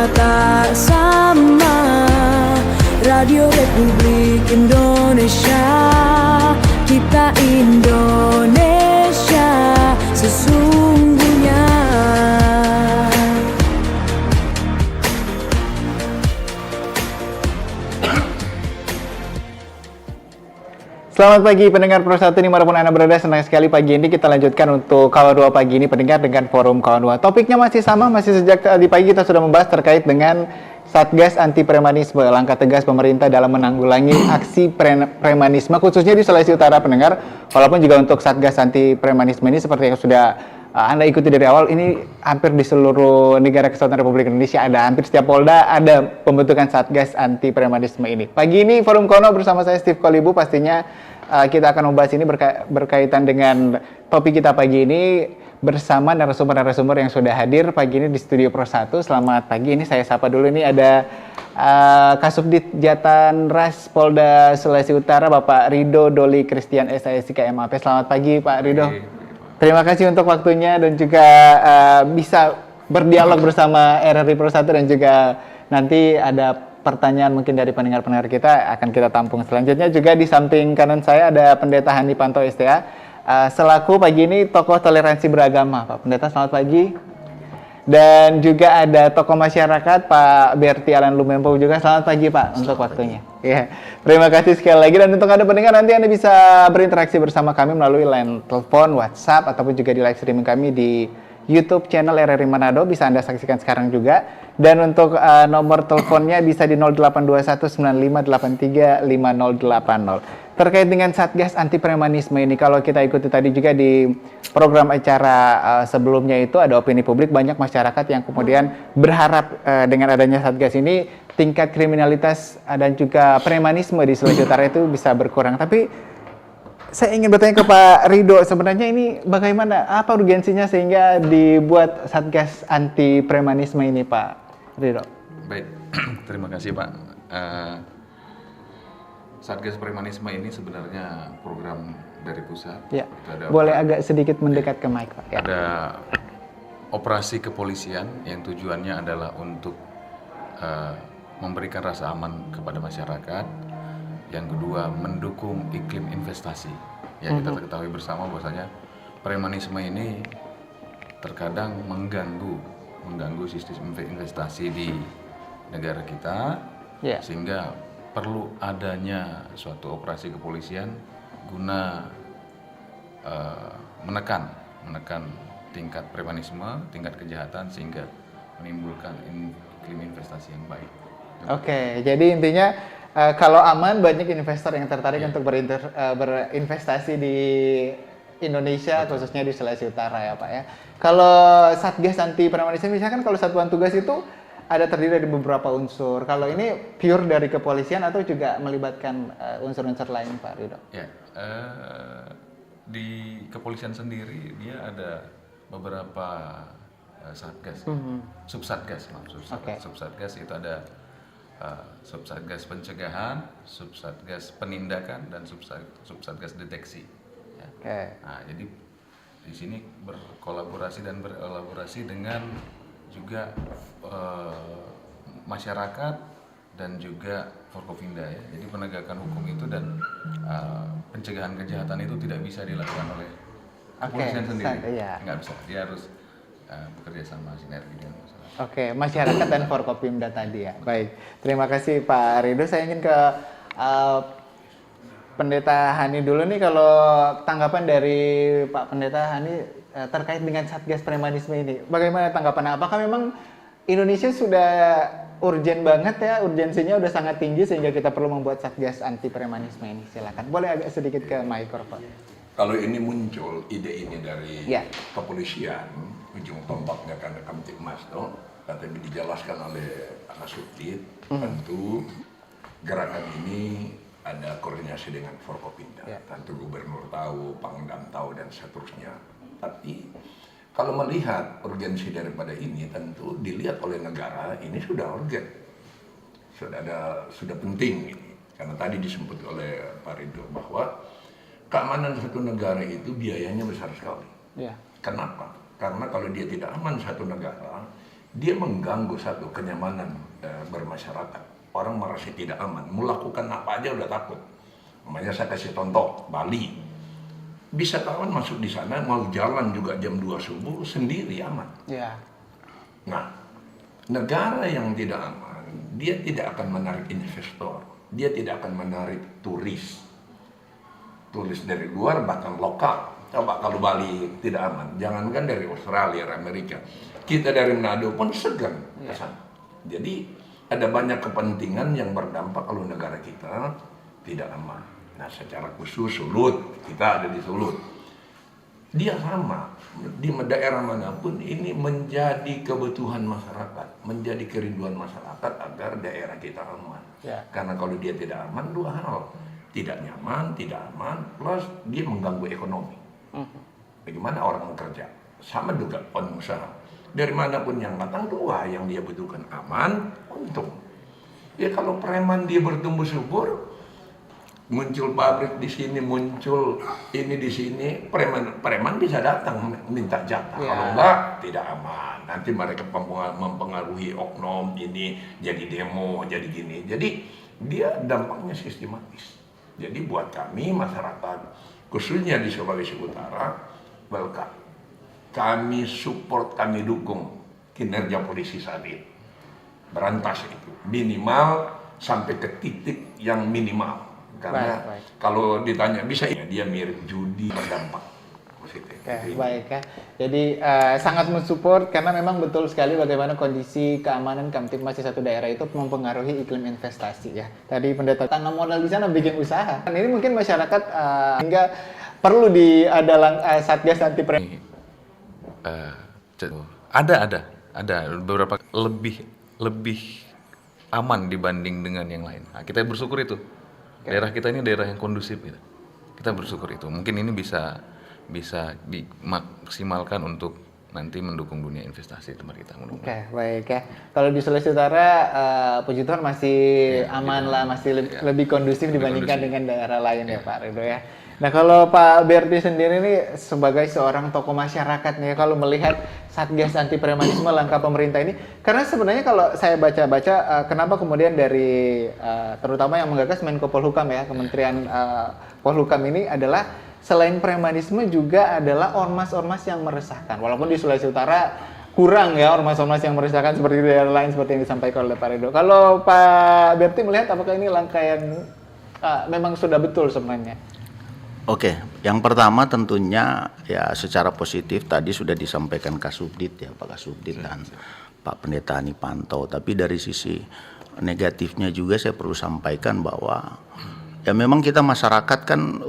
dunia tak sama. Radio Republik Indonesia, kita Indonesia sesungguhnya. Selamat pagi pendengar Pro 1 dimanapun Anda berada, senang sekali pagi ini kita lanjutkan untuk Kawan 2 pagi ini pendengar dengan forum Kawan 2. Topiknya masih sama, masih sejak tadi pagi kita sudah membahas terkait dengan Satgas Anti Premanisme, langkah tegas pemerintah dalam menanggulangi aksi premanisme khususnya di Sulawesi Utara pendengar. Walaupun juga untuk Satgas Anti Premanisme ini seperti yang sudah Anda ikuti dari awal, ini hampir di seluruh negara kesatuan Republik Indonesia ada, hampir setiap Polda ada pembentukan Satgas Anti Premanisme ini. Pagi ini Forum Kono bersama saya Steve Kolibu, pastinya kita akan membahas ini berkaitan dengan topik kita pagi ini bersama narasumber-narasumber yang sudah hadir pagi ini di Studio Pro 1. Selamat pagi, ini saya sapa dulu, ini ada Kasubdit Jatan Ras Polda Sulawesi Utara Bapak Rido Doli Christian SISK MAP. Selamat pagi Pak Rido. Terima kasih untuk waktunya dan juga bisa berdialog bersama RRI Pro 1 dan juga nanti ada pertanyaan mungkin dari pendengar-pendengar kita akan kita tampung. Selanjutnya juga di samping kanan saya ada Pendeta Hani Panto STA selaku pagi ini tokoh toleransi beragama. Pak Pendeta selamat pagi. Dan juga ada tokoh masyarakat Pak Berti Alan Lumempo juga, selamat pagi Pak untuk waktunya. Ya, terima kasih sekali lagi. Dan untuk Anda pendengar, nanti Anda bisa berinteraksi bersama kami melalui line telepon, WhatsApp, ataupun juga di live streaming kami di YouTube channel RRI Manado, bisa Anda saksikan sekarang juga. Dan untuk nomor teleponnya bisa di 082195835080. Terkait dengan Satgas Anti Premanisme ini, kalau kita ikuti tadi juga di program acara sebelumnya itu ada opini publik, banyak masyarakat yang kemudian berharap dengan adanya Satgas ini tingkat kriminalitas dan juga premanisme di Sulawesi Utara itu bisa berkurang. Tapi saya ingin bertanya ke Pak Rido, sebenarnya ini bagaimana, apa urgensinya sehingga dibuat Satgas Anti Premanisme ini Pak Rido? Baik, terima kasih Pak. Satgas Premanisme ini sebenarnya program dari pusat. Ya, boleh agak sedikit mendekat ke mic Pak. Ya. Ada operasi kepolisian yang tujuannya adalah untuk memberikan rasa aman kepada masyarakat. Yang kedua, mendukung iklim investasi. Ya, kita ketahui bersama bahwasanya premanisme ini terkadang mengganggu sistem investasi di negara kita, sehingga perlu adanya suatu operasi kepolisian guna menekan tingkat premanisme, tingkat kejahatan, sehingga menimbulkan iklim investasi yang baik. Oke, jadi intinya kalau aman, banyak investor yang tertarik untuk berinvestasi di Indonesia, khususnya di Sulawesi Utara ya Pak ya. Kalau Satgas Anti Premanisme, misalkan kalau satuan tugas itu ada terdiri dari beberapa unsur. Kalau ini pure dari kepolisian atau juga melibatkan unsur-unsur lain Pak Rido? Ya, di kepolisian sendiri dia ada beberapa satgas, subsatgas, subsatgas itu ada subsatgas pencegahan, subsatgas penindakan, dan subsatgas deteksi. Ya. Nah, jadi di sini berkolaborasi dengan juga masyarakat dan juga Forkopimda ya. Jadi penegakan hukum itu dan pencegahan kejahatan itu tidak bisa dilakukan oleh kepolisian sendiri. Nggak bisa, dia harus bekerja sama sinergi dengan masyarakat. Oke, masyarakat dan Forkopimda tadi ya. Baik, terima kasih Pak Rido. Saya ingin ke Pendeta Hani dulu nih, kalau tanggapan dari Pak Pendeta Hani terkait dengan Satgas Premanisme ini. Bagaimana tanggapannya? Apakah memang Indonesia sudah urgen banget ya, urgensinya udah sangat tinggi sehingga kita perlu membuat Satgas Anti Premanisme ini? Silakan. Boleh agak sedikit ke mikrofon. Kalau ini muncul ide ini dari kepolisian, ujung tombaknya kan Kamtibmas, tapi dijelaskan oleh Kasubdit, tentu gerakan ini ada koordinasi dengan Forkopimda, tentu gubernur tahu, Pangdam tahu, dan seterusnya. Tapi kalau melihat urgensi daripada ini, tentu dilihat oleh negara ini sudah urgen, sudah penting ini. Karena tadi disebut oleh Pak Rido bahwa keamanan satu negara itu biayanya besar sekali. Kenapa? Karena kalau dia tidak aman satu negara, dia mengganggu satu kenyamanan bermasyarakat. Orang merasa tidak aman, melakukan apa aja udah takut. Makanya saya kasih contoh, Bali. Wisatawan masuk di sana, mau jalan juga jam 2 subuh sendiri aman. Ya. Nah, negara yang tidak aman, dia tidak akan menarik investor, dia tidak akan menarik turis dari luar bahkan lokal. Coba kalau Bali tidak aman, jangankan dari Australia, Amerika, kita dari Manado pun segan ke sana. Jadi ada banyak kepentingan yang berdampak kalau negara kita tidak aman. Nah, secara khusus Sulut, kita ada di Sulut. Dia sama, di daerah manapun ini menjadi kebutuhan masyarakat, menjadi kerinduan masyarakat agar daerah kita aman. Ya. Karena kalau dia tidak aman, dua hal. Tidak nyaman, tidak aman, plus dia mengganggu ekonomi. Bagaimana orang bekerja? Sama juga pengusaha. Dari manapun yang datang, dua yang dia butuhkan, aman, untung. Ya kalau preman dia bertumbuh subur, muncul pabrik di sini, muncul ini di sini, preman bisa datang minta jatah. Ya. Kalau enggak, tidak aman. Nanti mereka mempengaruhi oknum ini, jadi demo, jadi gini. Jadi dia dampaknya sistematis. Jadi buat kami masyarakat, khususnya di Sulawesi Utara, welcome. Kami support, kami dukung kinerja polisi saat ini. Berantas itu. Minimal sampai ke titik yang minimal. Karena kalau ditanya bisa ya, dia mirip judi berdampak positif. Oke, baik ya. Jadi sangat mensupport karena memang betul sekali bagaimana kondisi keamanan Kamtipmas di satu daerah itu mempengaruhi iklim investasi ya. Tadi pendeta tanam modal di sana bikin usaha. Ini mungkin masyarakat hingga perlu ada satgas anti ada beberapa lebih aman dibanding dengan yang lain. Nah, kita bersyukur itu. Daerah kita ini daerah yang kondusif gitu. Kita bersyukur itu. Mungkin ini bisa dimaksimalkan untuk nanti mendukung dunia investasi tempat kita. Oke, baik ya. Kalau di Sulawesi Utara, puji Tuhan masih aman lah, masih lebih kondusif dibandingkan dengan daerah lain ya Pak Ridho ya. Nah kalau Pak Berti sendiri nih sebagai seorang tokoh masyarakat nih, kalau melihat Satgas Anti Premanisme langkah pemerintah ini, karena sebenarnya kalau saya baca-baca, kenapa kemudian dari terutama yang menggagas Menko Polhukam ya, Kementerian Polhukam ini adalah selain premanisme juga adalah ormas-ormas yang meresahkan. Walaupun di Sulawesi Utara kurang ya ormas-ormas yang meresahkan seperti di daerah lain seperti yang disampaikan oleh Pak Ridho. Kalau Pak Berti melihat apakah ini langkah yang memang sudah betul sebenarnya? Oke, yang pertama tentunya ya secara positif tadi sudah disampaikan Kasubdit ya Pak Kasubdit dan Pak Pendeta Anipanto. Tapi dari sisi negatifnya juga saya perlu sampaikan bahwa ya memang kita masyarakat kan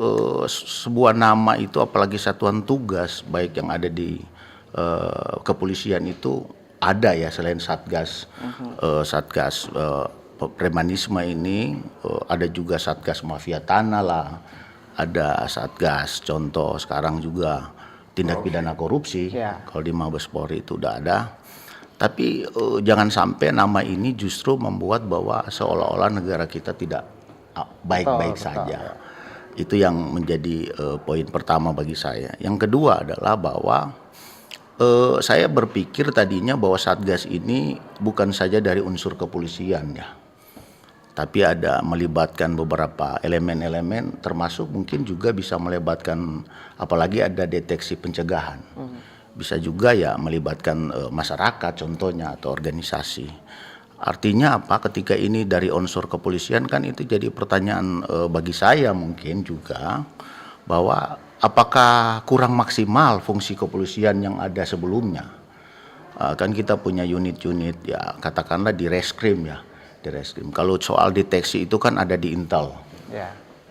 sebuah nama itu apalagi satuan tugas baik yang ada di kepolisian itu ada ya selain Satgas premanisme ini ada juga Satgas mafia tanah lah. Ada Satgas, contoh sekarang juga tindak pidana korupsi, kalau di Mabes Polri itu udah ada. Tapi jangan sampai nama ini justru membuat bahwa seolah-olah negara kita tidak baik-baik saja. Itu yang menjadi poin pertama bagi saya. Yang kedua adalah bahwa saya berpikir tadinya bahwa Satgas ini bukan saja dari unsur kepolisian ya. Tapi ada melibatkan beberapa elemen-elemen termasuk mungkin juga bisa melibatkan apalagi ada deteksi pencegahan. Bisa juga ya melibatkan masyarakat contohnya atau organisasi. Artinya apa ketika ini dari unsur kepolisian kan itu jadi pertanyaan bagi saya mungkin juga bahwa apakah kurang maksimal fungsi kepolisian yang ada sebelumnya. Kan kita punya unit-unit ya katakanlah di reskrim ya. Kalau soal deteksi itu kan ada di Intel,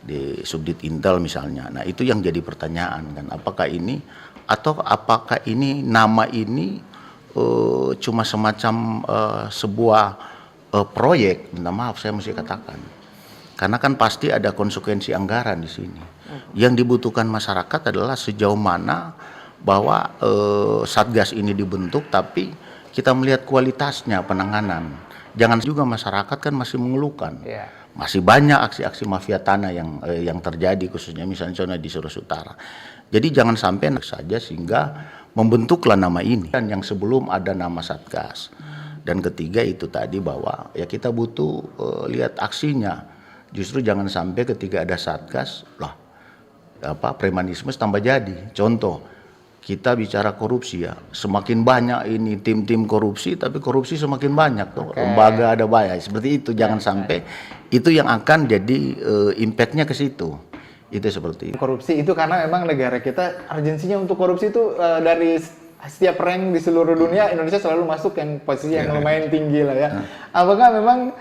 di Subdit Intel misalnya. Nah itu yang jadi pertanyaan kan, apakah ini nama ini cuma semacam sebuah proyek? Minta maaf saya mesti katakan, karena kan pasti ada konsekuensi anggaran di sini. Yang dibutuhkan masyarakat adalah sejauh mana bahwa Satgas ini dibentuk, tapi kita melihat kualitasnya penanganan. Jangan juga masyarakat kan masih mengeluhkan, masih banyak aksi-aksi mafia tanah yang terjadi khususnya misalnya di Sulawesi Utara. Jadi jangan sampai saja sehingga membentuklah nama ini. Dan yang sebelum ada nama Satgas. Dan ketiga itu tadi bahwa ya kita butuh lihat aksinya. Justru jangan sampai ketika ada Satgas, lah premanisme tambah jadi. Contoh, kita bicara korupsi ya, semakin banyak ini tim-tim korupsi, tapi korupsi semakin banyak tuh. Lembaga ada banyak, seperti itu. Jangan sampai itu yang akan jadi impactnya ke situ. Itu seperti itu. Korupsi itu karena memang negara kita urgensinya untuk korupsi itu dari setiap rank di seluruh dunia, Indonesia selalu masuk yang posisi yang lumayan tinggi lah ya. Apakah memang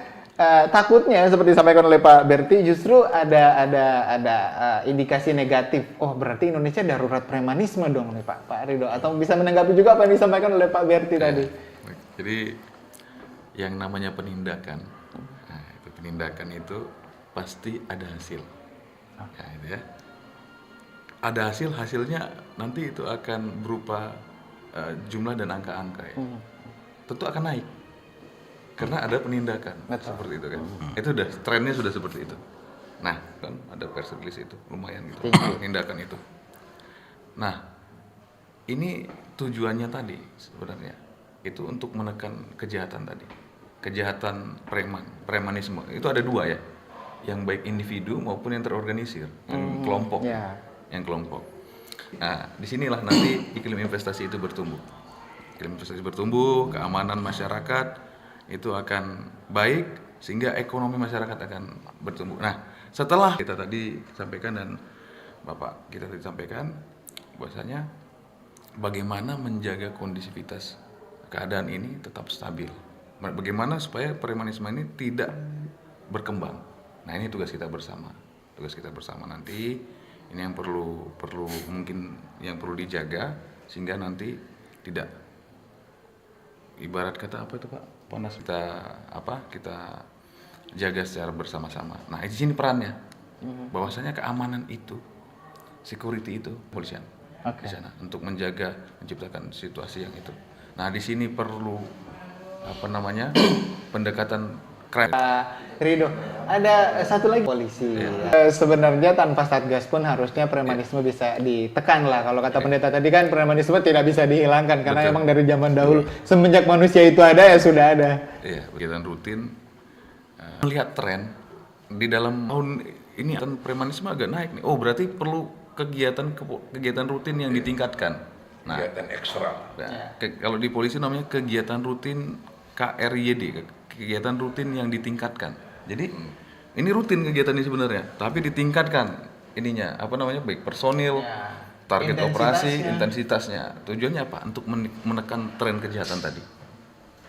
takutnya seperti disampaikan oleh Pak Berti justru ada indikasi negatif. Oh, berarti Indonesia darurat premanisme dong nih Pak Ridho, atau bisa menanggapi juga apa yang disampaikan oleh Pak Berti tadi. Jadi yang namanya penindakan, penindakan itu pasti ada hasil. Ya, itu ya. Ada hasilnya nanti itu akan berupa jumlah dan angka-angka ya. Tentu akan naik. Karena ada penindakan, seperti itu kan. Itu udah, trennya sudah seperti itu. Nah, kan ada press release itu, lumayan gitu, penindakan itu. Nah, ini tujuannya tadi sebenarnya, itu untuk menekan kejahatan tadi. Kejahatan premanisme, itu ada dua ya. Yang baik individu maupun yang terorganisir, yang kelompok. Yang kelompok. Nah, disinilah nanti iklim investasi itu bertumbuh. Iklim investasi bertumbuh, keamanan masyarakat, itu akan baik sehingga ekonomi masyarakat akan bertumbuh. Nah, setelah kita tadi sampaikan dan Bapak kita tadi sampaikan bahwasanya bagaimana menjaga kondisivitas keadaan ini tetap stabil. Bagaimana supaya premanisme ini tidak berkembang. Nah, ini tugas kita bersama. Tugas kita bersama nanti ini yang perlu mungkin yang perlu dijaga sehingga nanti tidak ibarat kata apa itu Pak? Panas kita jaga secara bersama-sama. Nah, di sini perannya bahwasanya keamanan itu, security itu polisian di sana untuk menciptakan situasi yang itu. Nah, di sini perlu pendekatan crime. Ridho, ada satu lagi polisi. Sebenarnya tanpa Satgas pun harusnya premanisme bisa ditekan lah. Kalau kata pendeta tadi kan premanisme tidak bisa dihilangkan karena emang dari zaman dahulu semenjak manusia itu ada ya sudah ada. Iya, kegiatan rutin. Melihat tren di dalam tahun ini kan premanisme agak naik nih. Oh, berarti perlu kegiatan rutin yang ditingkatkan. Nah, kegiatan ekstra. Kalau di polisi namanya kegiatan rutin KRYD, kegiatan rutin yang ditingkatkan. Jadi ini rutin kegiatan ini sebenarnya, tapi ditingkatkan ininya baik personil, target operasi, intensitasnya. Tujuannya apa? Untuk menekan tren kejahatan tadi.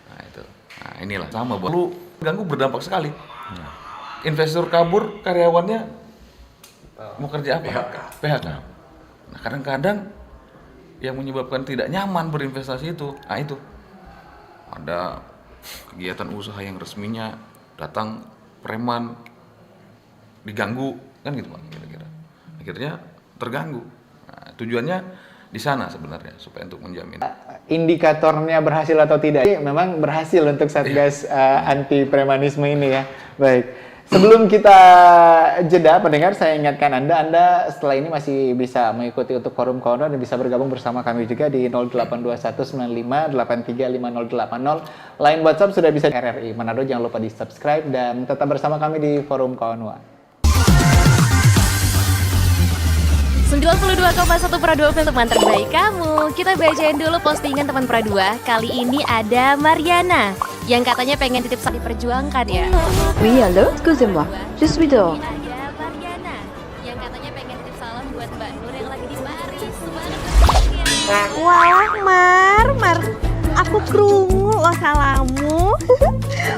Nah itu. Nah inilah sama perlu ganggu berdampak sekali. Investor kabur, karyawannya mau kerja apa? PHK. Nah kadang-kadang yang menyebabkan tidak nyaman berinvestasi itu, itu ada kegiatan usaha yang resminya datang preman diganggu kan gitu Pak kira-kira. Akhirnya terganggu. Nah, tujuannya di sana sebenarnya supaya untuk menjamin. Indikatornya berhasil atau tidak? Memang berhasil untuk Satgas anti premanisme ini ya. Baik. Sebelum kita jeda pendengar, saya ingatkan Anda setelah ini masih bisa mengikuti untuk forum kawan dan bisa bergabung bersama kami juga di 082195835080. Line WhatsApp sudah bisa RRI Manado, jangan lupa di-subscribe dan tetap bersama kami di forum kawan. 92,1 Pro 2 untuk teman terbaik kamu. Kita bacain dulu postingan teman Pro 2. Kali ini ada Mariana yang katanya pengen titip salam diperjuangkan ya. Oui, allô, excusez-moi. Je suis dehors. Ada Mariana yang katanya pengen titip salam buat Mbak Nur yang lagi di Paris. Wah, Mar, aku krungu lo salamu.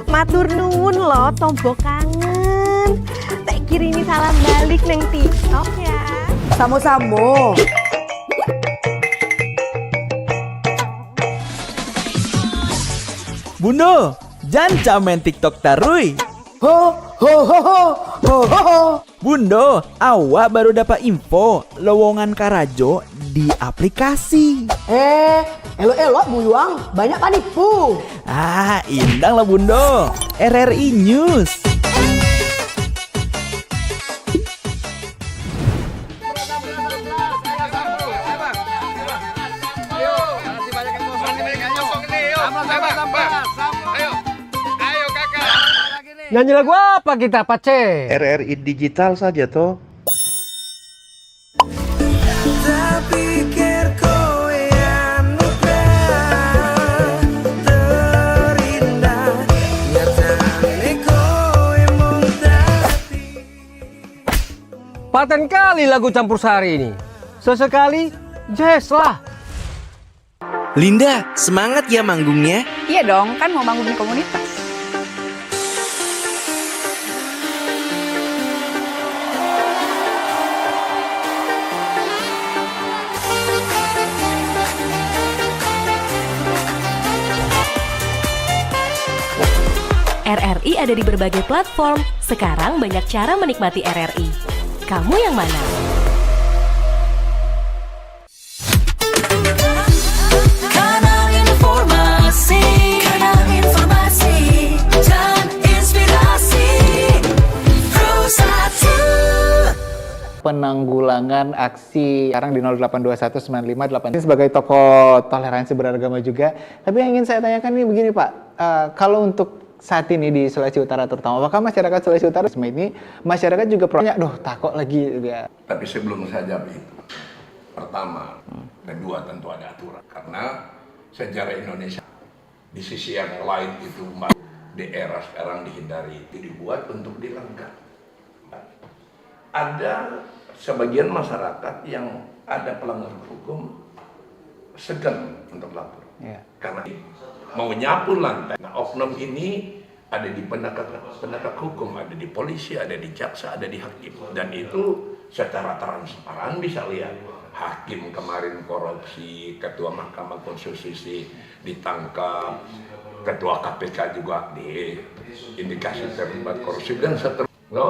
Matur nuwun lo, tombo kangen. Tak kirimi salam balik neng TikTok ya. Samo-samo. Bundo, jangan main TikTok tarui. Ho ho ho ho ho ho ho. Bundo, awak baru dapat info lowongan Karajo di aplikasi. Elok-elok buyuang, banyak panipu. Indang lah Bundo. RRI News. Ayo, ayo kakak. Nyanyi lagu apa kita, Pace? RRI digital saja toh. Paten kali lagu campur sari ini. Sesekali jazz lah. Linda, semangat ya manggungnya. Iya dong, kan mau manggung di komunitas. RRI ada di berbagai platform. Sekarang banyak cara menikmati RRI. Kamu yang mana? Kanal informasi dan inspirasi Pro1. Penanggulangan aksi sekarang di 08219588 ini sebagai tokoh toleransi beragama juga. Tapi yang ingin saya tanyakan ini begini Pak, kalau untuk saat ini di Sulawesi Utara terutama, apakah masyarakat Sulawesi Utara ini masyarakat juga banyak takut lagi ya? Tapi sebelum saya jawab itu, pertama, kedua tentu ada aturan karena sejarah Indonesia di sisi yang lain itu di era sekarang dihindari itu dibuat untuk dilanggar. Ada sebagian masyarakat yang ada pelanggar hukum segan untuk lapor karena mau nyapu lantai. Nah, oknum ini ada di penegak hukum, ada di polisi, ada di jaksa, ada di hakim, dan itu secara transparan bisa lihat. Hakim kemarin korupsi, ketua Mahkamah Konstitusi ditangkap, ketua KPK juga diindikasi terlibat korupsi dan seterusnya.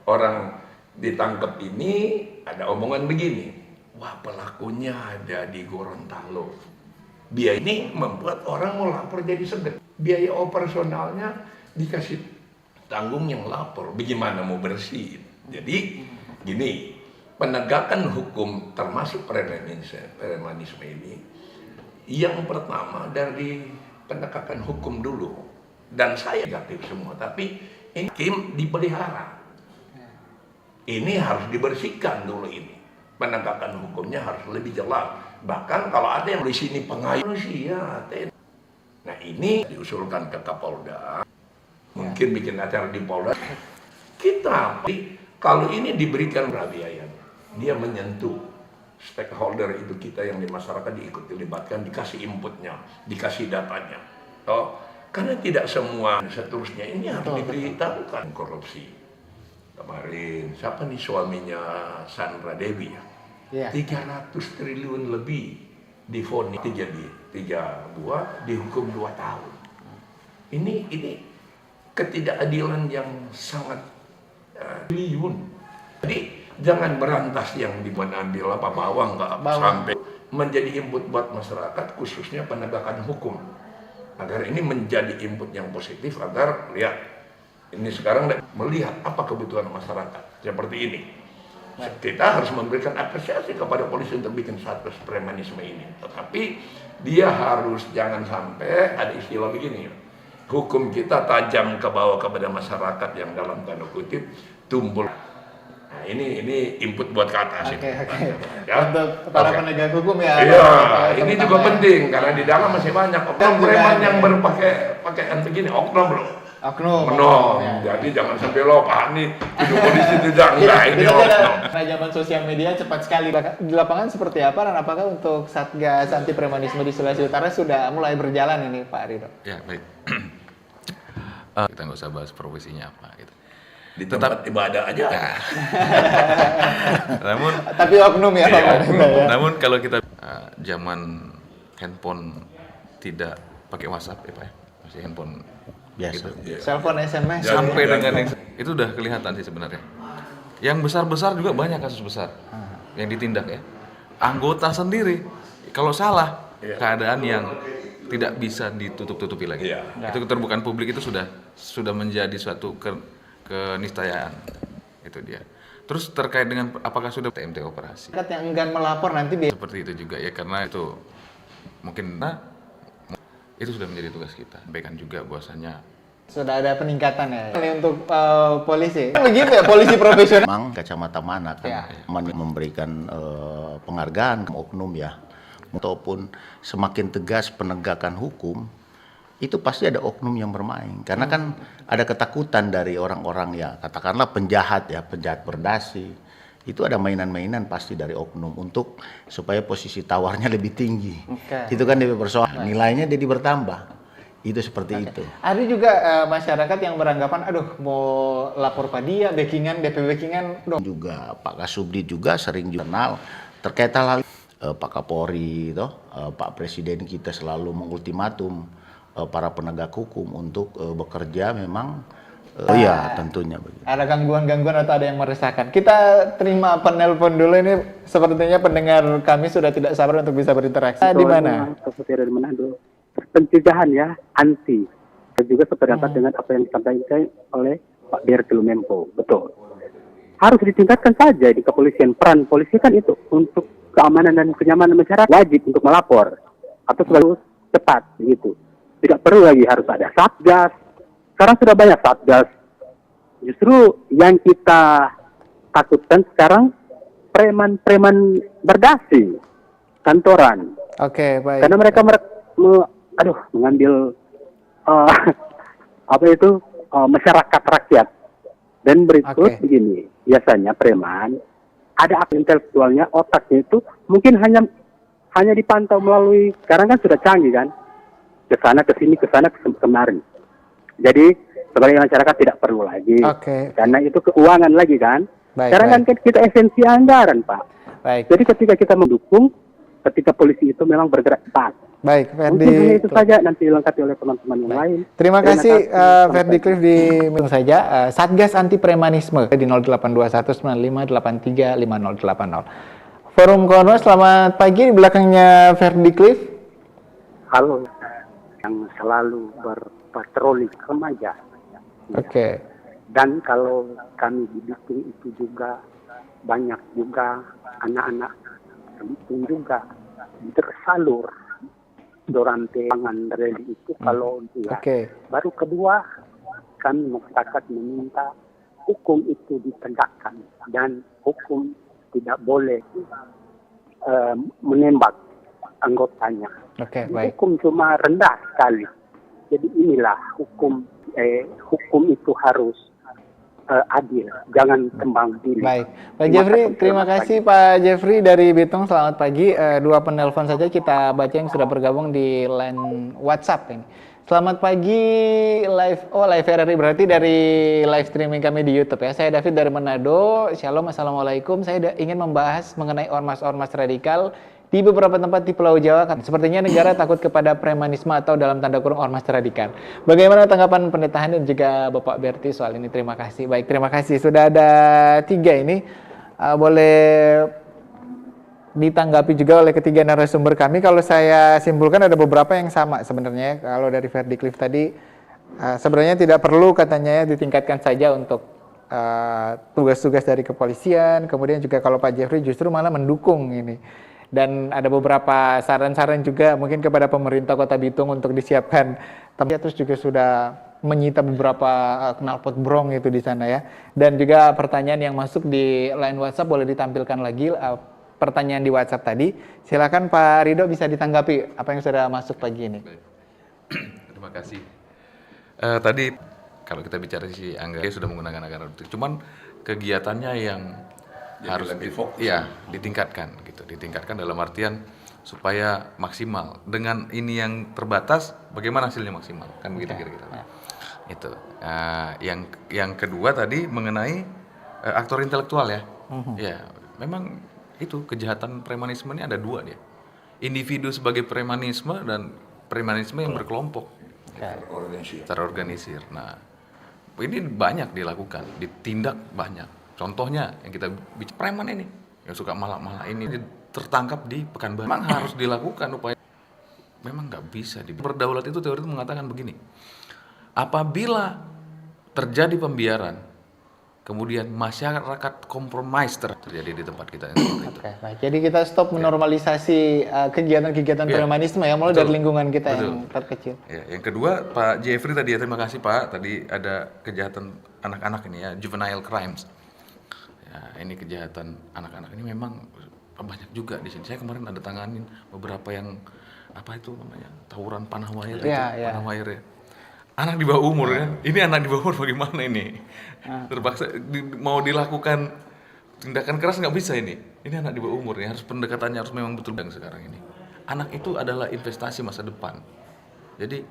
Orang ditangkap ini ada omongan begini, wah pelakunya ada di Gorontalo. Biaya ini membuat orang mau lapor jadi segan. Biaya operasionalnya dikasih tanggung yang lapor. Bagaimana mau bersih? Jadi gini, penegakan hukum termasuk premanisme ini, yang pertama dari penegakan hukum dulu. Dan saya negatif semua, tapi ini hakim dipelihara. Ini harus dibersihkan dulu ini. Penegakan hukumnya harus lebih jelas. Bahkan kalau ada yang di sini pengayuh manusia, nah ini diusulkan ke Kapolda, mungkin bikin acara di Polda. Kita, kalau ini diberikan biaya, dia menyentuh stakeholder itu kita yang di masyarakat diikut dilibatkan, dikasih inputnya, dikasih datanya. Oh, karena tidak semua seterusnya ini harus diberitahukan korupsi. Kemarin siapa nih suaminya Sandra Dewi ya? 300 triliun lebih divonis jadi 3 buah dihukum 2 tahun. Ini ketidakadilan yang sangat triliun. Jadi jangan berantas yang diambil apa bawang nggak sampai menjadi input buat masyarakat khususnya penegakan hukum agar ini menjadi input yang positif agar lihat ini sekarang melihat apa kebutuhan masyarakat seperti ini. Kita harus memberikan apresiasi kepada polisi untuk bikin satgas premanisme ini. Tetapi dia harus jangan sampai ada istilah begini. Hukum kita tajam ke bawah kepada masyarakat yang dalam tanda kutip tumpul. Nah, ini input buat ke atas. Ya? Untuk para penegak hukum ya. Iya, ini juga penting karena di dalam masih banyak oknum preman yang berpakaian begini, oknum loh. Oknum. Jadi jangan sampai lo nih hidup polisi itu jangan ini oknum. Karena zaman sosial media cepat sekali. Di lapangan seperti apa dan apakah untuk Satgas anti premanisme di Sulawesi Utara sudah mulai berjalan ini Pak Rido? Ya baik. Kita nggak usah bahas profesinya apa gitu. Di tempat ibadah aja. Ya. Namun tapi oknum ya Pak. Namun kalau kita zaman handphone tidak pakai WhatsApp ya Pak ya. Masih handphone biasa. Gitu. Telepon SMS sampai dengan itu udah kelihatan sih sebenarnya. Yang besar-besar juga banyak kasus besar yang ditindak ya. Anggota sendiri kalau salah keadaan yang tidak bisa ditutup-tutupi lagi. Itu keterbukaan publik itu sudah menjadi suatu keniscayaan. Itu dia. Terus terkait dengan apakah sudah TMT operasi? Yang enggan melapor nanti seperti itu juga ya karena itu mungkin Itu sudah menjadi tugas kita. Sampaikan juga bahwasanya sudah ada peningkatan ya. Ini untuk polisi. Begitu ya, polisi profesional. Memang kacamata mana kan memberikan penghargaan ke oknum ya. Ataupun semakin tegas penegakan hukum, itu pasti ada oknum yang bermain. Karena kan ada ketakutan dari orang-orang ya, katakanlah penjahat berdasi. Itu ada mainan-mainan pasti dari oknum untuk supaya posisi tawarnya lebih tinggi. Itu kan DP persoalan. Nilainya jadi bertambah. Itu seperti itu. Ada juga masyarakat yang beranggapan, aduh mau lapor dia, DP backingan dong. Juga Pak Kasubdit juga sering kenal terkait hal Pak Kapolri, Pak Presiden kita selalu mengultimatum para penegak hukum untuk bekerja memang. Oh iya, tentunya begitu. Ada gangguan-gangguan atau ada yang meresahkan. Kita terima penelpon dulu ini. Sepertinya pendengar kami sudah tidak sabar untuk bisa berinteraksi. Di mana? Dari Manado. Pencegahan ya, anti. Dan juga sependapat dengan apa yang disampaikan oleh Pak Dirjen Menko. Betul. Harus ditingkatkan saja di kepolisian. Peran polisi kan itu untuk keamanan dan kenyamanan masyarakat, wajib untuk melapor atau selalu cepat gitu. Tidak perlu lagi harus ada satgas. Sekarang sudah banyak satgas. Justru yang kita takutkan sekarang preman-preman berdasi kantoran. Oke, baik. Karena mereka mengambil masyarakat rakyat. Dan berikut begini, biasanya preman ada akal intelektualnya, otaknya itu mungkin hanya dipantau melalui, sekarang kan sudah canggih kan, ke sana ke sini, ke sana kemari. Jadi sebagai masyarakat tidak perlu lagi, karena itu keuangan lagi kan. Sekarang kan kita esensi anggaran Pak. Jadi ketika kita mendukung, ketika polisi itu memang bergerak cepat. Baik, Ferdi. Mungkin itu saja, nanti dilengkapi oleh teman-teman yang lain. Terima kasih Ferdi Cliff di saja. Satgas Anti Premanisme di 082195835080. Forum Kono, selamat pagi. Di belakangnya Ferdi Cliff. Halo, yang selalu berpatroli remaja. Dan kalau kami di Bitung itu juga banyak juga anak-anak Bitung juga tersalur dorante pangan reli itu kalau dia. Baru kedua, kami masyarakat meminta hukum itu ditegakkan dan hukum tidak boleh menembak anggotanya. Hukum cuma rendah sekali. Jadi inilah hukum itu harus adil, jangan tembang pilih. Baik, Pak Jeffrey, terima kasih Pak Jeffrey dari Bitung. Selamat pagi. Dua penelpon saja kita baca yang sudah bergabung di line WhatsApp ini. Selamat pagi, live RRI, berarti dari live streaming kami di YouTube ya. Saya David dari Manado. Shalom, assalamualaikum. Saya ingin membahas mengenai ormas-ormas radikal di beberapa tempat di Pulau Jawa. Sepertinya negara takut kepada premanisme atau dalam tanda kurung ormas radikal. Bagaimana tanggapan Pendeta Han dan juga Bapak Berti soal ini? Terima kasih. Baik, terima kasih. Sudah ada 3 ini. Boleh ditanggapi juga oleh ketiga narasumber kami. Kalau saya simpulkan ada beberapa yang sama sebenarnya. Kalau dari Ferdi Cliff tadi, sebenarnya tidak perlu katanya ditingkatkan saja untuk tugas-tugas dari kepolisian. Kemudian juga kalau Pak Jeffrey justru malah mendukung ini. Dan ada beberapa saran-saran juga mungkin kepada pemerintah Kota Bitung untuk disiapkan tempat, terus juga sudah menyita beberapa knalpot brong itu di sana ya. Dan juga pertanyaan yang masuk di line WhatsApp boleh ditampilkan lagi pertanyaan di WhatsApp tadi. Silakan Pak Rido bisa ditanggapi apa yang sudah masuk pagi ini. Terima kasih. Tadi kalau kita bicara sisi anggaran, dia sudah menggunakan anggaran itu. Cuman kegiatannya yang harus ditingkatkan gitu, ditingkatkan dalam artian supaya maksimal. Dengan ini yang terbatas, bagaimana hasilnya maksimal? Kan begitu kira-kira. Itu. Yang kedua tadi mengenai aktor intelektual ya. Ya, memang itu kejahatan premanisme ini ada 2 dia. Individu sebagai premanisme dan premanisme yang berkelompok. Terorganisir. Nah, ini banyak dilakukan, ditindak banyak. Contohnya yang kita bicara preman ini, yang suka malah ini tertangkap di Pekanbaru. Memang harus dilakukan upaya. Memang nggak bisa. Berdaulat itu teori itu mengatakan begini. Apabila terjadi pembiaran kemudian masyarakat kompromis terjadi di tempat kita. Oke, baik. Jadi kita stop menormalisasi kegiatan-kegiatan premanisme ya, mulai dari lingkungan kita yang terkecil. Ya, yang kedua, Pak Jeffrey tadi ya, terima kasih Pak. Tadi ada kejahatan anak-anak ini ya, juvenile crimes. Ya, ini kejahatan anak-anak ini memang banyak juga di sini. Saya kemarin ada tanganin beberapa yang apa itu namanya, tawuran panah wayar, panah wayar ya. Anak di bawah umur kan, ini anak di bawah umur bagaimana ini? Terpaksa mau dilakukan tindakan keras nggak bisa ini anak di bawah umur ya, harus pendekatannya harus memang betul yang sekarang ini. Anak itu adalah investasi masa depan, jadi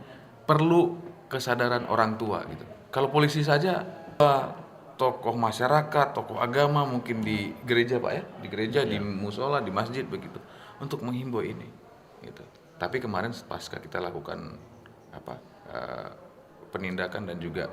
perlu kesadaran orang tua gitu. Kalau polisi saja, tokoh masyarakat, tokoh agama mungkin di gereja Pak ya, di gereja, di musola, di masjid begitu, untuk menghimbau ini gitu. Tapi kemarin pasca kita lakukan penindakan dan juga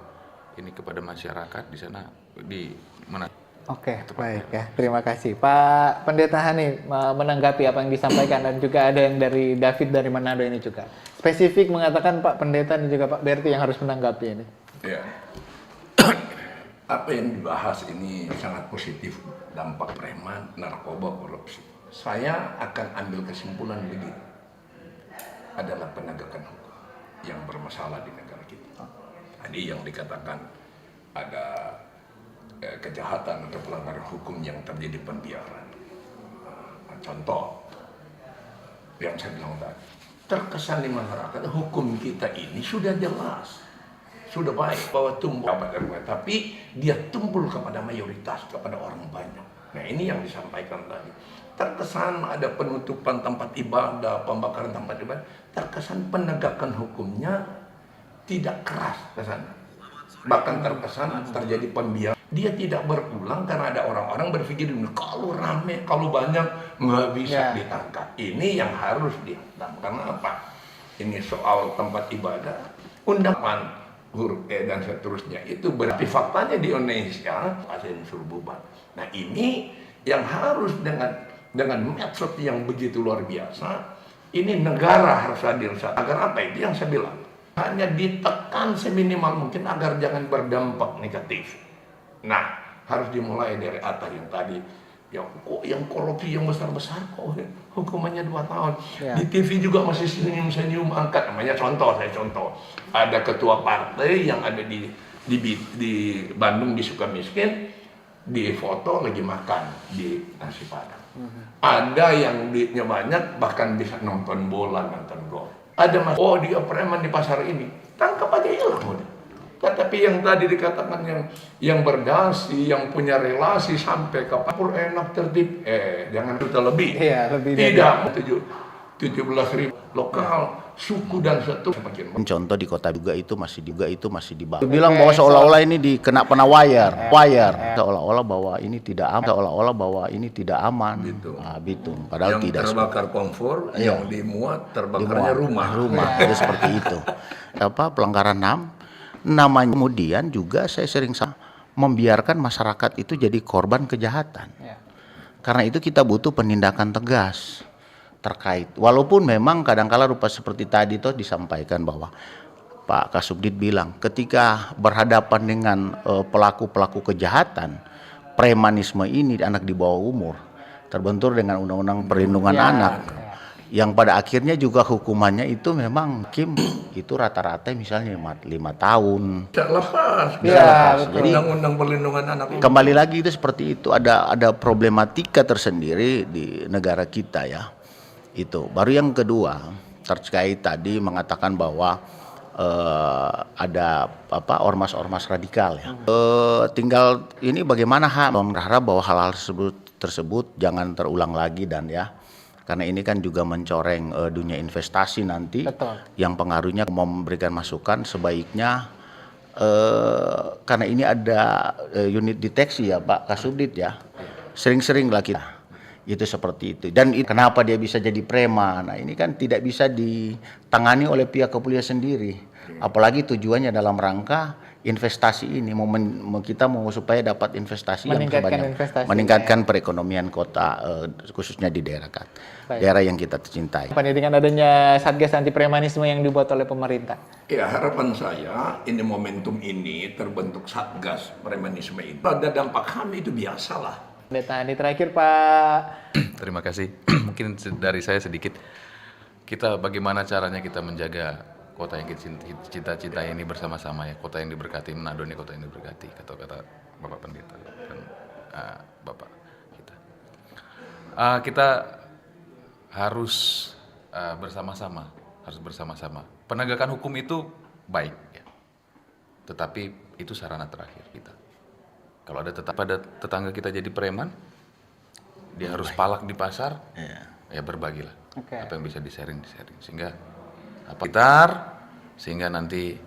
ini kepada masyarakat di sana di mana. Oke, baik ya. Terima kasih Pak Pendeta Hani menanggapi apa yang disampaikan, dan juga ada yang dari David dari Manado ini juga. Spesifik mengatakan Pak Pendeta dan juga Pak Berti yang harus menanggapi ini. Ya. Apa yang dibahas ini sangat positif, dampak preman, narkoba, korupsi. Saya akan ambil kesimpulan begini. Adalah penegakan hukum yang bermasalah di negara kita. Tadi yang dikatakan ada kejahatan atau pelanggaran hukum yang terjadi pembiaran. Contoh yang saya bilang tadi, terkesan di masyarakat hukum kita ini sudah jelas, sudah baik bahwa tumbuh kepada rumah, tapi dia tumbuh kepada mayoritas, kepada orang banyak. Nah ini yang disampaikan tadi. Terkesan ada penutupan tempat ibadah, pembakaran tempat ibadah, terkesan penegakan hukumnya tidak keras ke sana. Bahkan terkesan terjadi pembiaran. Dia tidak berulang karena ada orang-orang berpikir kalau rame, kalau banyak nggak bisa ditangkap. Ini yang harus ditangkap. Karena apa? Ini soal tempat ibadah, undangan, huruf E dan seterusnya. Itu berarti faktanya di Indonesia masih disuruh bubar. Nah ini yang harus dengan medsos yang begitu luar biasa. Ini negara harus hadir agar apa itu yang saya bilang. Hanya ditekan seminimal mungkin agar jangan berdampak negatif. Nah, harus dimulai dari atas yang tadi. Yang korupsi yang besar-besar kok hukumannya 2 tahun. Di TV juga masih senyum-senyum angkat. Namanya contoh. Ada ketua partai yang ada di Bandung di Sukamiskin, di foto lagi makan di nasi padang. Ada yang duitnya banyak bahkan bisa nonton bola, nonton gol. Ada dia preman di pasar ini, tangkap aja hilang udah. Tetapi yang tadi dikatakan yang berdasi, yang punya relasi sampai ke Papua enak tertib, jangan kita lebih. Tidak, 17.000 lokal, suku dan seterusnya. Contoh di kota juga itu masih dibangun. Bilang bahwa seolah-olah ini dikena pena wayar, seolah-olah bahwa ini tidak aman, gitu. Padahal yang tidak. Terbakar kompor, yang dimuat terbakarnya rumah. Itu seperti itu. Pelanggaran HAM, namanya kemudian juga saya sering membiarkan masyarakat itu jadi korban kejahatan. Karena itu kita butuh penindakan tegas terkait. Walaupun memang kadang-kala rupa seperti tadi tuh disampaikan bahwa Pak Kasubdit bilang ketika berhadapan dengan pelaku-pelaku kejahatan premanisme ini anak di bawah umur terbentur dengan undang-undang perlindungan anak yang pada akhirnya juga hukumannya itu memang itu rata-rata misalnya 5 tahun. Bisa lepas. Jadi undang-undang perlindungan anak kembali lagi itu seperti itu, ada problematika tersendiri di negara kita ya. Itu baru yang kedua terkait tadi mengatakan bahwa ada ormas-ormas radikal ya. Tinggal ini bagaimana berharap bahwa hal-hal tersebut jangan terulang lagi dan ya karena ini kan juga mencoreng dunia investasi nanti. Betul. Yang pengaruhnya memberikan masukan sebaiknya karena ini ada unit deteksi ya Pak Kasubdit ya, sering-sering lah kita itu seperti itu. Dan kenapa dia bisa jadi preman? Nah ini kan tidak bisa ditangani oleh pihak kepolisian sendiri. Apalagi tujuannya dalam rangka investasi ini kita mau supaya dapat investasi yang banyak, ya. meningkatkan perekonomian kota khususnya di daerah yang kita cintai. Dengan adanya Satgas Anti Premanisme yang dibuat oleh pemerintah. Ya, harapan saya ini momentum ini terbentuk Satgas Premanisme itu pada dampak kami itu biasalah. Ini terakhir Pak. Terima kasih. Mungkin dari saya sedikit. Kita bagaimana caranya kita menjaga kota yang kita cintai ini bersama-sama ya. Kota yang diberkati, Manado ini kota yang diberkati. Kata Bapak Pendeta dan Bapak kita. Kita harus bersama-sama. Penegakan hukum itu baik ya. Tetapi itu sarana terakhir kita. Kalau ada tetangga kita jadi preman, dia harus palak di pasar, ya berbagilah. Apa yang bisa di-sharing sehingga sehingga nanti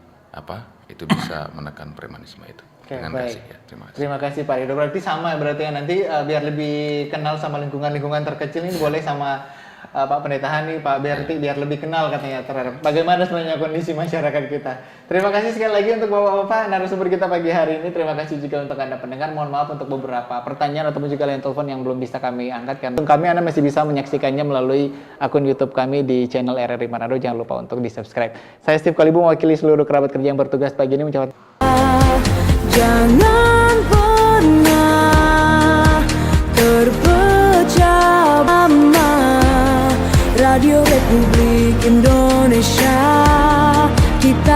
itu bisa menekan premanisme itu. Dengan baik. kasih ya. Terima kasih Pak Rido. Berarti sama berarti ya nanti biar lebih kenal sama lingkungan terkecil ini boleh sama Pak Pendeta Hani, Pak Berti biar lebih kenal katanya terhadap bagaimana sebenarnya kondisi masyarakat kita. Terima kasih sekali lagi untuk Bapak-bapak narasumber kita pagi hari ini. Terima kasih juga untuk Anda pendengar. Mohon maaf untuk beberapa pertanyaan ataupun juga line telepon yang belum bisa kami angkat. Untuk kami Anda masih bisa menyaksikannya melalui akun YouTube kami di channel RRI Manado. Jangan lupa untuk di-subscribe. Saya Steve Kalibu mewakili seluruh kerabat kerja yang bertugas pagi ini mengucapkan Jangan pernah terpecah belah. Radio Republik Indonesia kita